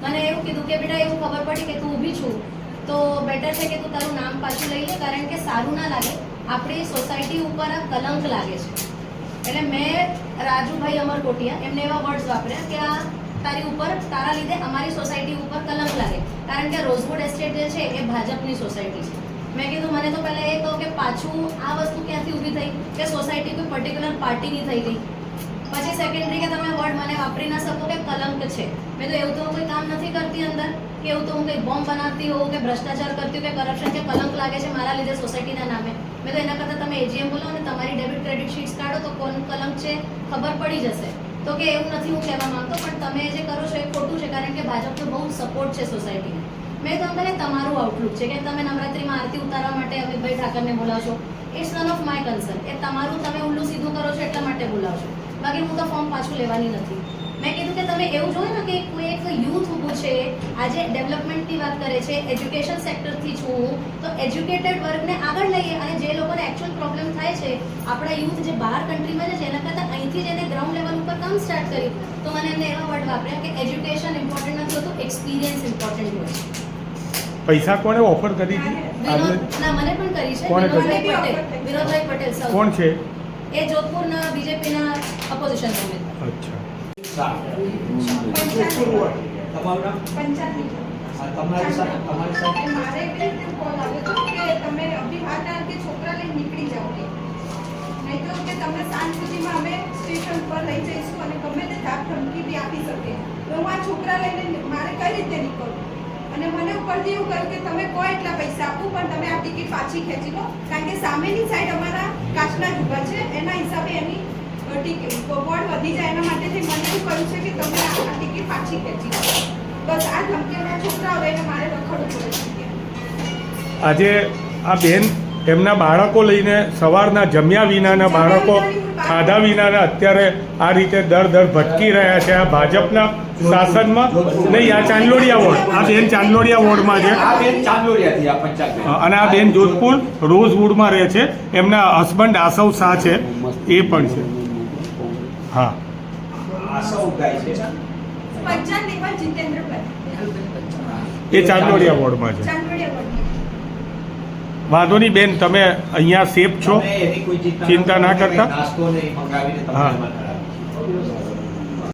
મને એવું કીધું કે બેટા એવું ખબર પડી કે તું ઊભી છું તો બેટર છે કે તું તારું નામ પાછું લઈ લે, કારણ કે સારું ના લાગે, આપણી સોસાયટી ઉપર આ કલંક લાગે છે. એટલે મેં રાજુભાઈ અમરકોટિયા એમને એવા વર્ડ્સ વાપર્યા કે આ તારી ઉપર, તારા લીધે અમારી સોસાયટી ઉપર કલંક લાગે, કારણ કે રોઝવુડ એસ્ટેટ જે છે એ ભાજપની સોસાયટી છે. મેં કીધું મને તો પહેલાં એ કહો કે પાછું આ વસ્તુ ક્યાંથી ઊભી થઈ કે સોસાયટી કોઈ પર્ટિક્યુલર પાર્ટીની થઈ ગઈ. પછી સેકન્ડરી કે તમે વર્ડ મને વાપરી ના શકો કે કલંક છે. મેં તો એવું તો હું કોઈ કામ નથી કરતી અંદર, કે એવું તો હું કંઈ બોમ્બ બનાવતી હોઉં કે ભ્રષ્ટાચાર કરતી હોઉં કે કરપ્શન કે કલંક લાગે છે મારા લીધે સોસાયટીના નામે. મેં તો એના કરતાં તમે એજીએમ બોલો અને તમારી ડેબિટ ક્રેડિટ શીટ્સ કાઢો તો કોનું કલંક છે ખબર પડી જશે. તો કે એવું નથી હું કહેવા માંગતો, પણ તમે જે કરો છો એ ખોટું છે, કારણ કે ભાજપનો બહુ સપોર્ટ છે સોસાયટીને. મેં તો તમને તમારું આઉટલુક છે કે તમે નવરાત્રિમાં આરતી ઉતારવા માટે અમિતભાઈ ઠાકરને બોલાવશો, it's none of my concern. એ તમારું તમે ઉલ્લું સીધું કરો છો એટલા માટે બોલાવશો, બાકી હું તો ફોર્મ પાછું લેવાની નથી. મેં કીધું કે તમે એવું જોયું ને કે કોઈ એક યુથ ઊભું છે, આજે ડેવલપમેન્ટની વાત કરે છે, એજ્યુકેશન સેક્ટરથી છું હું, તો એજ્યુકેટેડ વર્ગને આગળ લઈએ અને જે લોકોને એકચ્યુઅલ પ્રોબ્લેમ થાય છે, આપણા યુથ જે બહાર કન્ટ્રીમાં છે એના કરતાં અહીંથી જ એને ગ્રાઉન્ડ લેવલ ઉપર કામ સ્ટાર્ટ કર્યું. તો મને એમને એવા વર્ડ વાપર્યા કે એજ્યુકેશન ઇમ્પોર્ટન્ટ નથી હોતું, એક્સપિરિયન્સ ઇમ્પોર્ટન્ટ હોય છે. પૈસા કોણે ઓફર કરી હતી? ના, મને પણ કરી છે વિનોદભાઈ પટેલ. સર કોણ છે એ? જોધપુરના બીજેપીના ઓપોઝિશન ઉમેદવાર. અચ્છા. તમારું નામ? પંચાયત તમારી સાથે મારે એવી રીતે કોલ આવ્યો હતો કે તમે અભી વાત કે છોકરા લઈને નીકળી જાઓ, નહીં તો કે તમે સાંજ સુધીમાં અમે સ્ટેશન પર લઈ જઈશું અને ગમે તે ધાક ધમકી બી આપી શકે. તો હું આ છોકરા લઈને મારે કઈ રીતે નીકળું? અને મને ઉપરથી એવું કહ્યું કે તમે કહો એટલા પૈસા આપું, પણ તમે આ ટિકિટ પાછી ખેંચી લો, કારણ કે સામેની સાઈડ અમારા કાચના જ ઊભા છે, એના હિસાબે એની બોર્ડ વધી જાય. એના માટેથી મને એવું કહ્યું છે કે તમે આ ટિકિટ પાછી ખેંચી લો. બસ આ ધમકીના છોકરાઓ લઈને મારે રખડવું પડે છે. આજે આ બેન એમના બાળકો લઈને સવારના જમ્યા વિનાના બાળકો ખાધા વિનાના અત્યારે આ રીતે દર ભટકી રહ્યા છે આ ભાજપના શાસનમાં. નહીં, આ ચાંદલોડિયા વોર્ડ, આ બેન ચાંદલોડિયા વોર્ડમાં છે આ બેન ચાંદલોડિયાથી આ પંચાયત. અને આ બેન જોધપુર રોઝવુડમાં રહે છે. એમના હસબન્ડ આસવ શાહ છે, એ પણ છે. હા, આશા ઉગાય છે. પંચાયત લેવલ જીતેન્દ્રભાઈ એ ચાંદલોડિયા વોર્ડમાં છે. ચાંદોડિયા વોર્ડ. વાંધો નહીં બેન, તમે અહીંયા સેફ છો, તમે એની કોઈ ચિંતા ના કરતા. નાસ્તો ને મંગાવીને તમે હા. એમાં કરાવી.